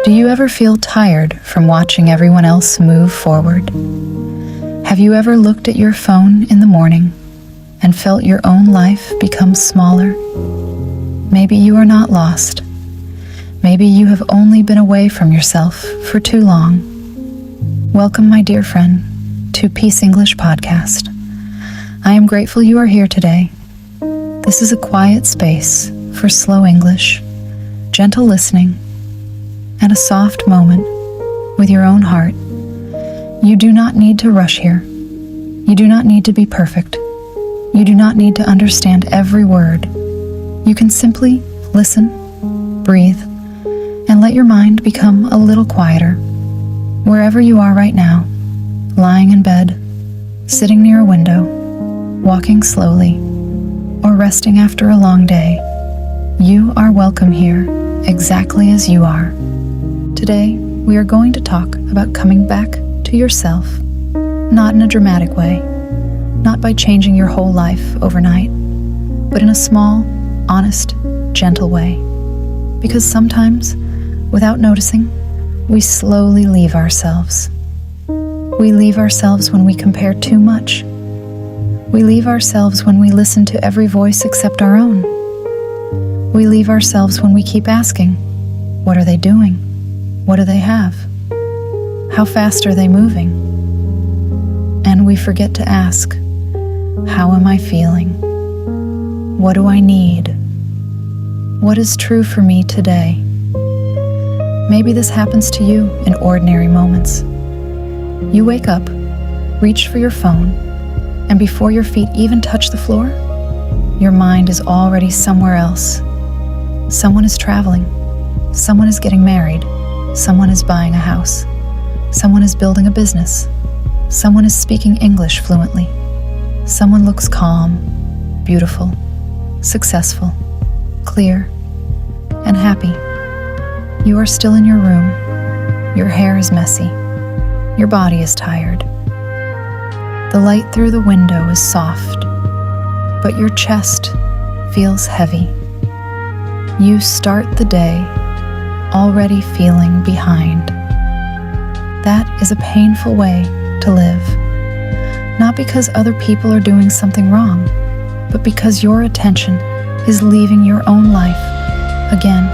Do you ever feel tired from watching everyone else move forward? Have you ever looked at your phone in the morning and felt your own life become smaller? Maybe you are not lost. Maybe you have only been away from yourself for too long. Welcome, my dear friend, to Peace English Podcast. I am grateful you are here today. This is a quiet space for slow English, gentle listening, and a soft moment with your own heart. You do not need to rush here. You do not need to be perfect. You do not need to understand every word. You can simply listen, breathe, and let your mind become a little quieter. Wherever you are right now, lying in bed, sitting near a window, walking slowly, or resting after a long day, you are welcome here exactly as you are. Today, we are going to talk about coming back to yourself, not in a dramatic way, not by changing your whole life overnight, but in a small, honest, gentle way. Because sometimes, without noticing, we slowly leave ourselves. We leave ourselves when we compare too much. We leave ourselves when we listen to every voice except our own. We leave ourselves when we keep asking, what are they doing? What do they have? How fast are they moving? And we forget to ask, how am I feeling? What do I need? What is true for me today? Maybe this happens to you in ordinary moments. You wake up, reach for your phone, and before your feet even touch the floor, your mind is already somewhere else. Someone is traveling. Someone is getting married. Someone is buying a house. Someone is building a business. Someone is speaking English fluently. Someone looks calm, beautiful, successful, clear, and happy. You are still in your room. Your hair is messy. Your body is tired. The light through the window is soft, but your chest feels heavy. You start the day already feeling behind. That is a painful way to live. Not because other people are doing something wrong, but because your attention is leaving your own life again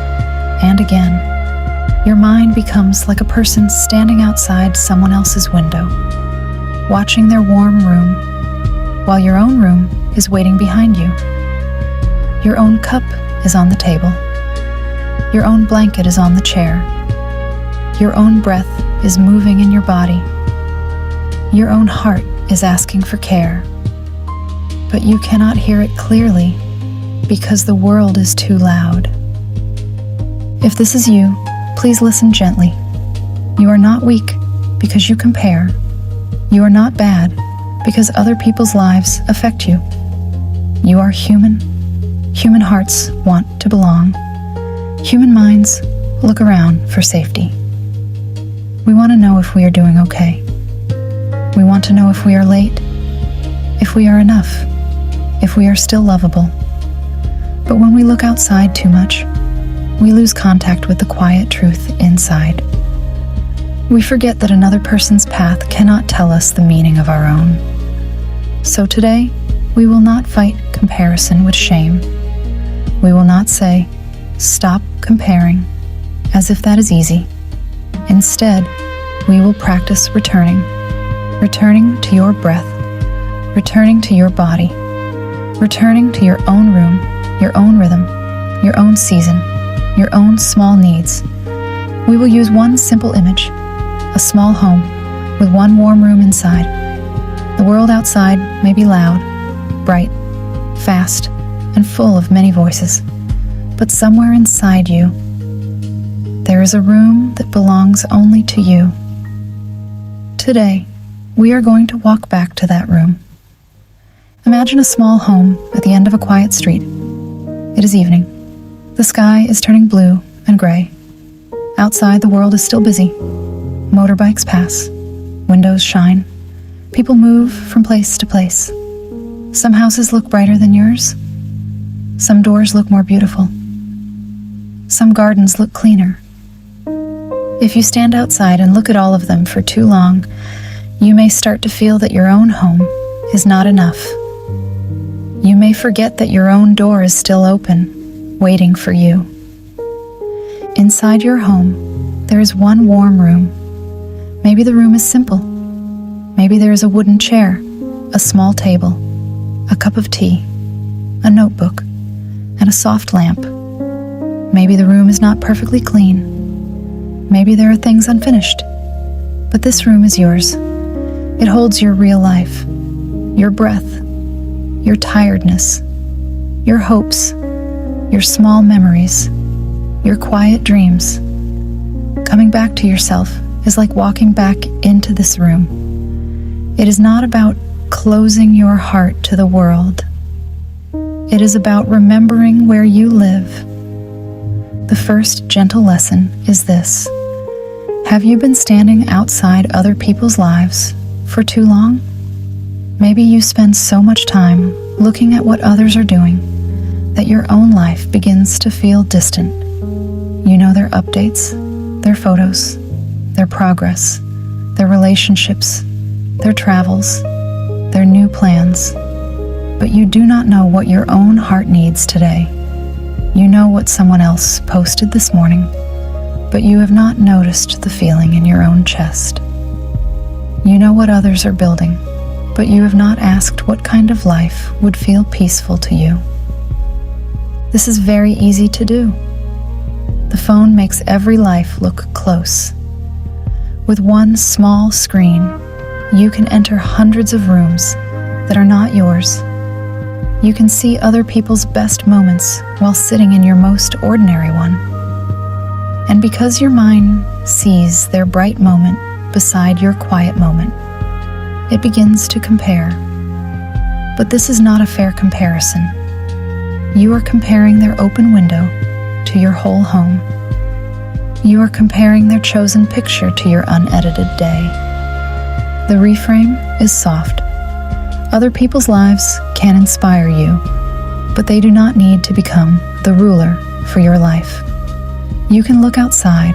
and again. Your mind becomes like a person standing outside someone else's window, watching their warm room, while your own room is waiting behind you. Your own cup is on the table. Your own blanket is on the chair. Your own breath is moving in your body. Your own heart is asking for care. But you cannot hear it clearly because the world is too loud. If this is you, please listen gently. You are not weak because you compare. You are not bad because other people's lives affect you. You are human. Human hearts want to belong. Human minds look around for safety. We want to know if we are doing okay. We want to know if we are late, if we are enough, if we are still lovable. But when we look outside too much, we lose contact with the quiet truth inside. We forget that another person's path cannot tell us the meaning of our own. So today, we will not fight comparison with shame. We will not say, stop comparing, as if that is easy. Instead, we will practice returning to your breath, returning to your body, returning to your own room, your own rhythm, your own season, your own small needs. We will use one simple image, a small home with one warm room inside. The world outside may be loud, bright, fast, and full of many voices. But somewhere inside you, there is a room that belongs only to you. Today, we are going to walk back to that room. Imagine a small home at the end of a quiet street. It is evening. The sky is turning blue and gray. Outside, the world is still busy. Motorbikes pass. Windows shine. People move from place to place. Some houses look brighter than yours. Some doors look more beautiful. Some gardens look cleaner. If you stand outside and look at all of them for too long, you may start to feel that your own home is not enough. You may forget that your own door is still open, waiting for you. Inside your home, there is one warm room. Maybe the room is simple. Maybe there is a wooden chair, a small table, a cup of tea, a notebook, and a soft lamp. Maybe the room is not perfectly clean. Maybe there are things unfinished. But this room is yours. It holds your real life, your breath, your tiredness, your hopes, your small memories, your quiet dreams. Coming back to yourself is like walking back into this room. It is not about closing your heart to the world. It is about remembering where you live. The first gentle lesson is this. Have you been standing outside other people's lives for too long? Maybe you spend so much time looking at what others are doing that your own life begins to feel distant. You know their updates, their photos, their progress, their relationships, their travels, their new plans. But you do not know what your own heart needs today. You know what someone else posted this morning, but you have not noticed the feeling in your own chest. You know what others are building, but you have not asked what kind of life would feel peaceful to you. This is very easy to do. The phone makes every life look close. With one small screen, you can enter hundreds of rooms that are not yours. You can see other people's best moments while sitting in your most ordinary one. And because your mind sees their bright moment beside your quiet moment, it begins to compare. But this is not a fair comparison. You are comparing their open window to your whole home. You are comparing their chosen picture to your unedited day. The reframe is soft. Other people's lives can inspire you, but they do not need to become the ruler for your life. You can look outside,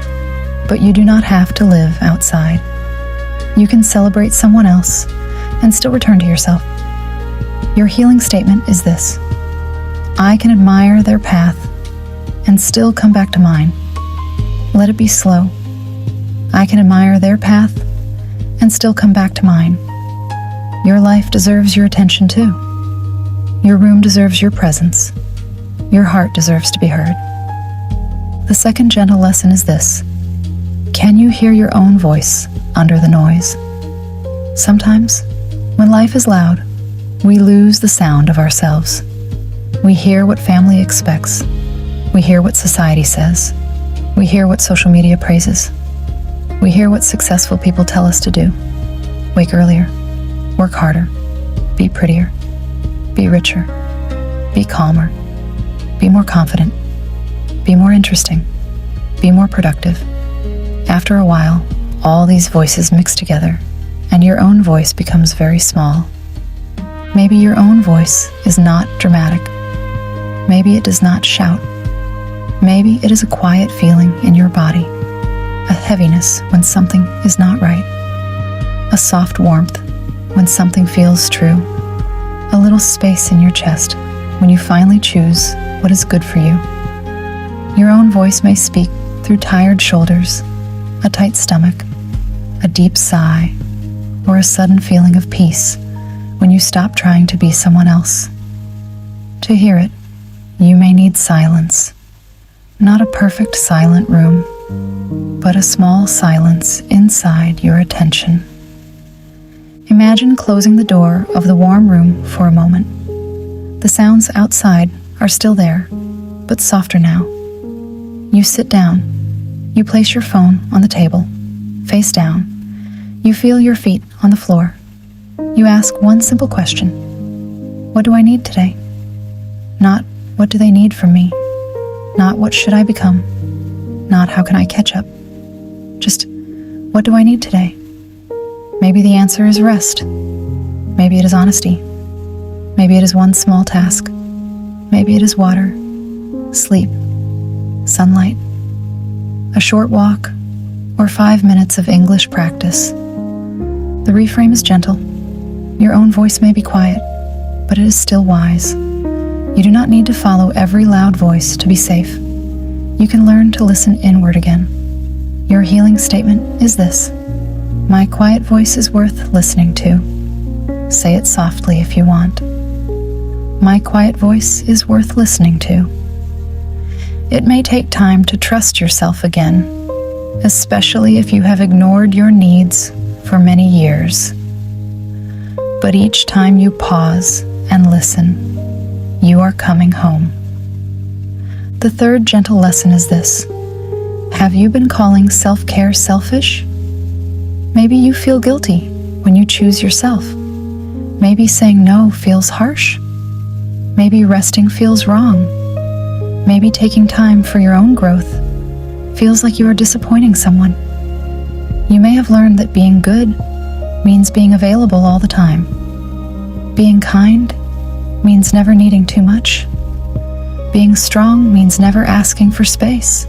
but you do not have to live outside. You can celebrate someone else and still return to yourself. Your healing statement is this: I can admire their path and still come back to mine. Let it be slow. I can admire their path and still come back to mine. Your life deserves your attention too. Your room deserves your presence. Your heart deserves to be heard. The second gentle lesson is this: can you hear your own voice under the noise? Sometimes, when life is loud, we lose the sound of ourselves. We hear what family expects. We hear what society says. We hear what social media praises. We hear what successful people tell us to do. Wake earlier. Work harder. Be prettier. Be richer. Be calmer. Be more confident. Be more interesting. Be more productive. After a while, all these voices mix together, and your own voice becomes very small. Maybe your own voice is not dramatic. Maybe it does not shout. Maybe it is a quiet feeling in your body, a heaviness when something is not right, a soft warmth when something feels true, a little space in your chest when you finally choose what is good for you. Your own voice may speak through tired shoulders, a tight stomach, a deep sigh, or a sudden feeling of peace when you stop trying to be someone else. To hear it, you may need silence. Not a perfect silent room, but a small silence inside your attention. Imagine closing the door of the warm room for a moment. The sounds outside are still there, but softer now. You sit down. You place your phone on the table, face down. You feel your feet on the floor. You ask one simple question: what do I need today? Not what do they need from me? Not what should I become? Not how can I catch up? Just what do I need today? Maybe the answer is rest. Maybe it is honesty. Maybe it is one small task. Maybe it is water, sleep, sunlight, a short walk, or 5 minutes of English practice. The reframe is gentle. Your own voice may be quiet, but it is still wise. You do not need to follow every loud voice to be safe. You can learn to listen inward again. Your healing statement is this: my quiet voice is worth listening to. Say it softly if you want. My quiet voice is worth listening to. It may take time to trust yourself again, especially if you have ignored your needs for many years. But each time you pause and listen, you are coming home. The third gentle lesson is this: have you been calling self-care selfish? Maybe you feel guilty when you choose yourself. Maybe saying no feels harsh. Maybe resting feels wrong. Maybe taking time for your own growth feels like you are disappointing someone. You may have learned that being good means being available all the time. Being kind means never needing too much. Being strong means never asking for space.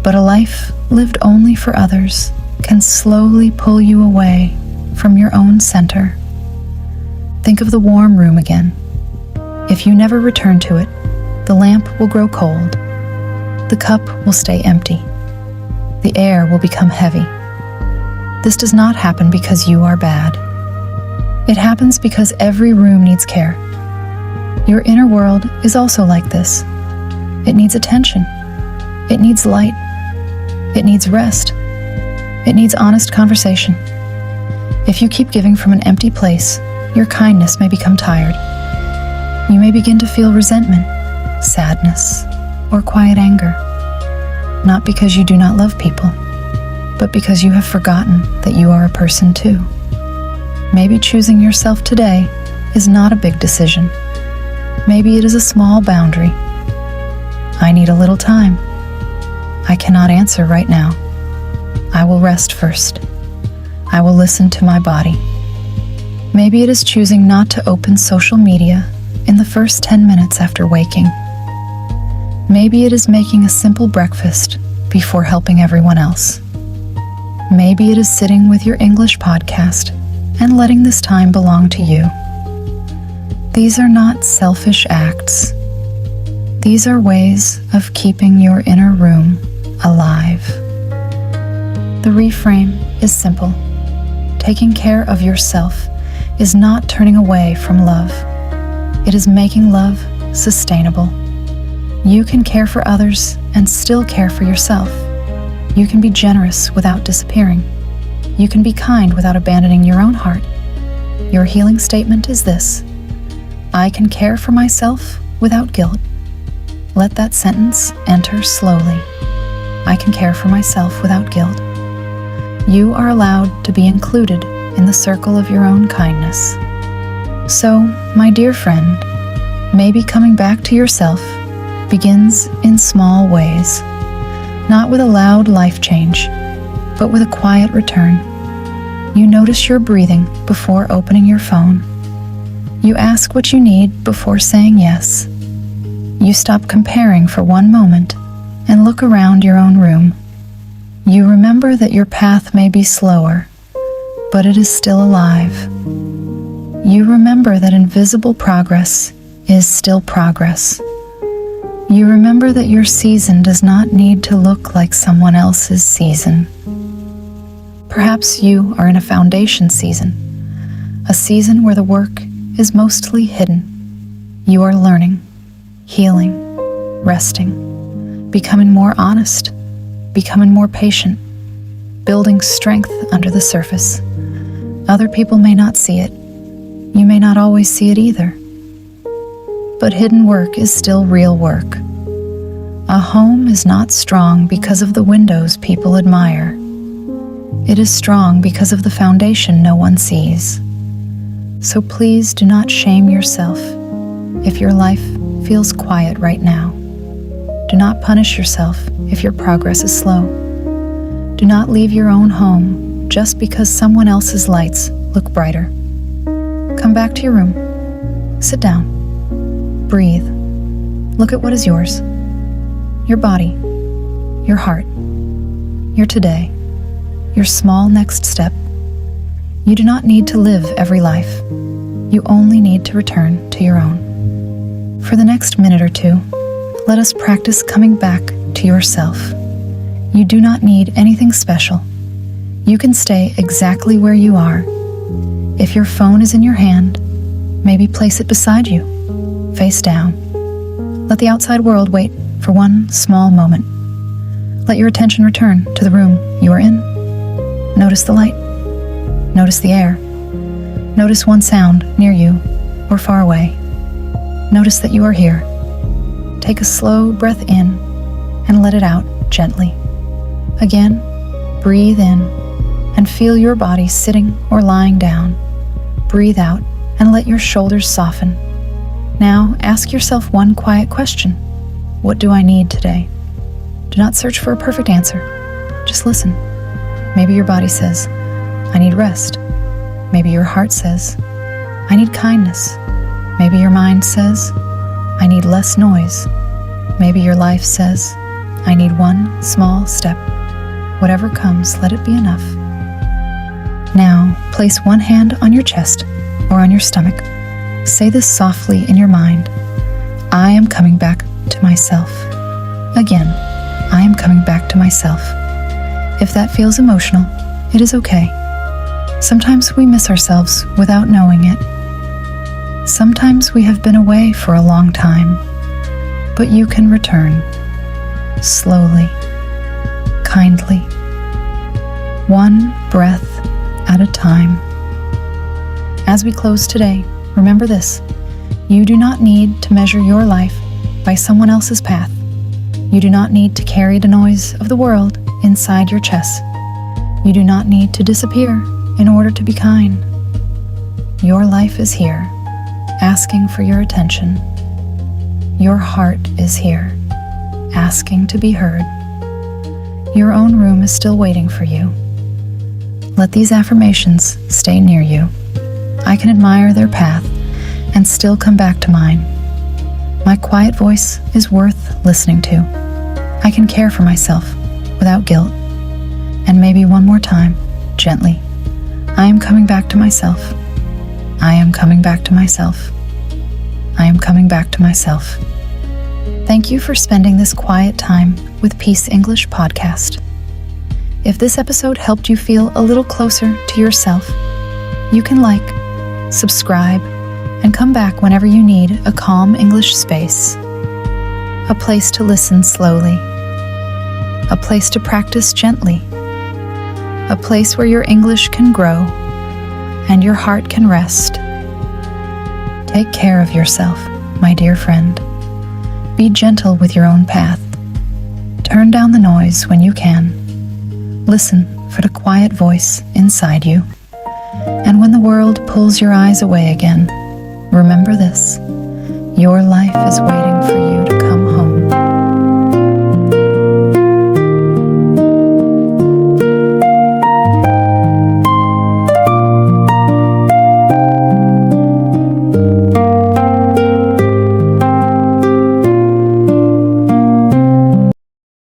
But a life lived only for others can slowly pull you away from your own center. Think of the warm room again. If you never return to it, the lamp will grow cold. The cup will stay empty. The air will become heavy. This does not happen because you are bad. It happens because every room needs care. Your inner world is also like this. It needs attention. It needs light. It needs rest. It needs honest conversation. If you keep giving from an empty place, your kindness may become tired. You may begin to feel resentment, sadness, or quiet anger. Not because you do not love people, but because you have forgotten that you are a person too. Maybe choosing yourself today is not a big decision. Maybe it is a small boundary. I need a little time. I cannot answer right now. I will rest first. I will listen to my body. Maybe it is choosing not to open social media in the first 10 minutes after waking. Maybe it is making a simple breakfast before helping everyone else. Maybe it is sitting with your English podcast and letting this time belong to you. These are not selfish acts. These are ways of keeping your inner room alive. The reframe is simple. Taking care of yourself is not turning away from love. It is making love sustainable. You can care for others and still care for yourself. You can be generous without disappearing. You can be kind without abandoning your own heart. Your healing statement is this: I can care for myself without guilt. Let that sentence enter slowly. I can care for myself without guilt. You are allowed to be included in the circle of your own kindness. So, my dear friend, maybe coming back to yourself begins in small ways, not with a loud life change, but with a quiet return. You notice your breathing before opening your phone. You ask what you need before saying yes. You stop comparing for one moment and look around your own room. You remember that your path may be slower, but it is still alive. You remember that invisible progress is still progress. You remember that your season does not need to look like someone else's season. Perhaps you are in a foundation season, a season where the work is mostly hidden. You are learning, healing, resting, becoming more honest, becoming more patient, building strength under the surface. Other people may not see it. You may not always see it either. But hidden work is still real work. A home is not strong because of the windows people admire. It is strong because of the foundation no one sees. So please do not shame yourself if your life feels quiet right now. Do not punish yourself if your progress is slow. Do not leave your own home just because someone else's lights look brighter. Come back to your room. Sit down. Breathe. Look at what is yours. Your body. Your heart. Your today. your small next step. You do not need to live every life. You only need to return to your own. For the next minute or two, let us practice coming back to yourself. You do not need anything special. You can stay exactly where you are. If your phone is in your hand, maybe place it beside you, face down. Let the outside world wait for one small moment. Let your attention return to the room you are in. Notice the light. Notice the air. Notice one sound near you or far away. Notice that you are here. Take a slow breath in and let it out gently. Again, breathe in and feel your body sitting or lying down. Breathe out and let your shoulders soften. Now ask yourself one quiet question. What do I need today? Do not search for a perfect answer. Just listen. Maybe your body says, I need rest. Maybe your heart says, I need kindness. Maybe your mind says, I need less noise. Maybe your life says, I need one small step. Whatever comes, let it be enough. Now, place one hand on your chest or on your stomach. Say this softly in your mind. I am coming back to myself. Again, I am coming back to myself. If that feels emotional, it is okay. Sometimes we miss ourselves without knowing it. Sometimes we have been away for a long time, but you can return. Slowly, kindly, one breath at a time. As we close today, remember this. You do not need to measure your life by someone else's path. You do not need to carry the noise of the world inside your chest. You do not need to disappear in order to be kind. Your life is here, asking for your attention. Your heart is here, asking to be heard. Your own room is still waiting for you. Let these affirmations stay near you. I can admire their path and still come back to mine. My quiet voice is worth listening to. I can care for myself without guilt. And maybe one more time, gently. I am coming back to myself. I am coming back to myself. I am coming back to myself. Thank you for spending this quiet time with Peace English Podcast. If this episode helped you feel a little closer to yourself, you can like, subscribe, and come back whenever you need a calm English space. A place to listen slowly. A place to practice gently. A place where your English can grow and your heart can rest. Take care of yourself, my dear friend. Be gentle with your own path. Turn down the noise when you can. Listen for the quiet voice inside you. And when the world pulls your eyes away again, remember this. Your life is waiting for you to